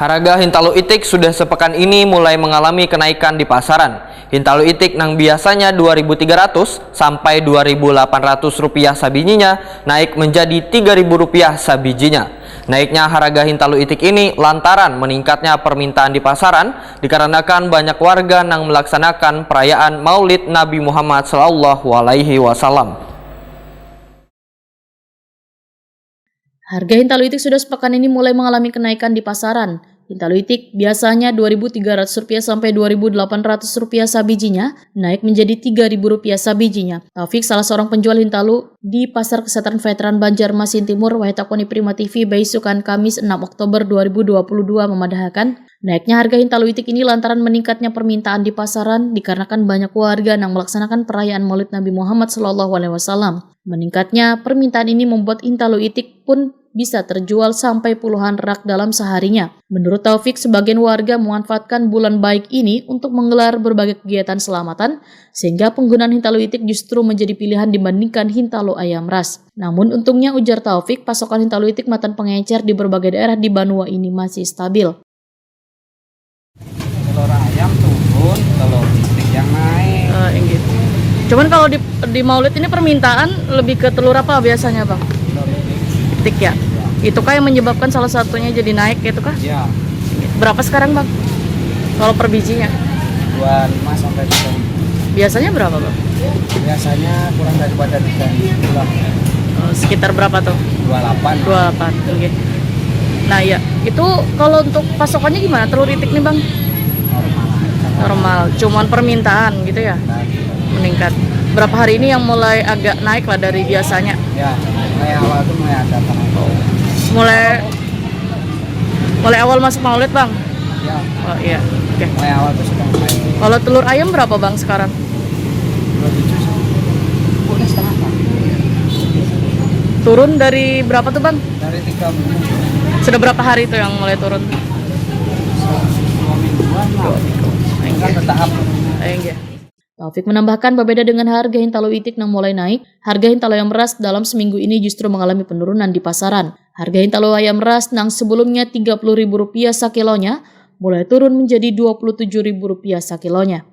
Harga Hintalu Itik sudah sepekan ini mulai mengalami kenaikan di pasaran. Hintalu Itik yang biasanya Rp2.300 sampai Rp2.800 sabijinya naik menjadi Rp3.000 sabijinya. Naiknya harga Hintalu Itik ini lantaran meningkatnya permintaan di pasaran dikarenakan banyak warga yang melaksanakan perayaan Maulid Nabi Muhammad SAW. Harga Hintalu Itik sudah sepekan ini mulai mengalami kenaikan di pasaran. Hintalu Itik biasanya Rp2.300 sampai Rp2.800 sabijinya, naik menjadi Rp3.000 sabijinya. Taufik, salah seorang penjual Hintalu di Pasar Kesehatan Veteran Banjarmasin Timur, Wahitakoni Prima TV, Baisukan, Kamis 6 Oktober 2022 memadahkan naiknya harga Hintalu Itik ini lantaran meningkatnya permintaan di pasaran dikarenakan banyak warga yang melaksanakan perayaan Maulid Nabi Muhammad SAW. Meningkatnya permintaan ini membuat Hintalu Itik pun bisa terjual sampai puluhan rak dalam seharinya. Menurut Taufik, sebagian warga memanfaatkan bulan baik ini untuk menggelar berbagai kegiatan selamatan, sehingga penggunaan Hintalu Itik justru menjadi pilihan dibandingkan Hintalu ayam ras. Namun untungnya, ujar Taufik, pasokan Hintalu Itik matan pengecer di berbagai daerah di Banua ini masih stabil. Telur ayam turun, telur itik yang naik. Gitu. Cuman kalau di Maulid ini permintaan lebih ke telur apa biasanya, Bang? Itik ya? Itu kah yang menyebabkan salah satunya jadi naik gitu kah? Iya. Berapa sekarang, Bang? Kalau per bijinya? 25 sampai 30. Biasanya berapa, Bang? Biasanya kurang daripada 3 lah. Sekitar berapa tuh? 28. 28. Oke. Nah, ya. Itu kalau untuk pasokannya gimana? Telur itik nih, Bang? Normal. Cuman permintaan gitu ya? Meningkat. Berapa hari ini yang mulai agak naik lah dari biasanya? Ya, mulai awal tuh mulai ada Mulai awal masuk Maulid, Bang? Ya. Oh iya. Oke. Mulai awal tuh sudah mulai. Kalau telur ayam berapa, Bang, sekarang? 27 sih. Udah setengah, Pak. Turun dari berapa tuh, Bang? Dari 30. Sudah berapa hari itu yang mulai turun? 2 mingguan lah. Kan bertahap. Iya. Taufik menambahkan, berbeda dengan harga Hintalu Itik yang mulai naik, harga Hintalu ayam ras dalam seminggu ini justru mengalami penurunan di pasaran. Harga Hintalu ayam ras yang sebelumnya Rp30.000 sakilonya mulai turun menjadi Rp27.000 sakilonya.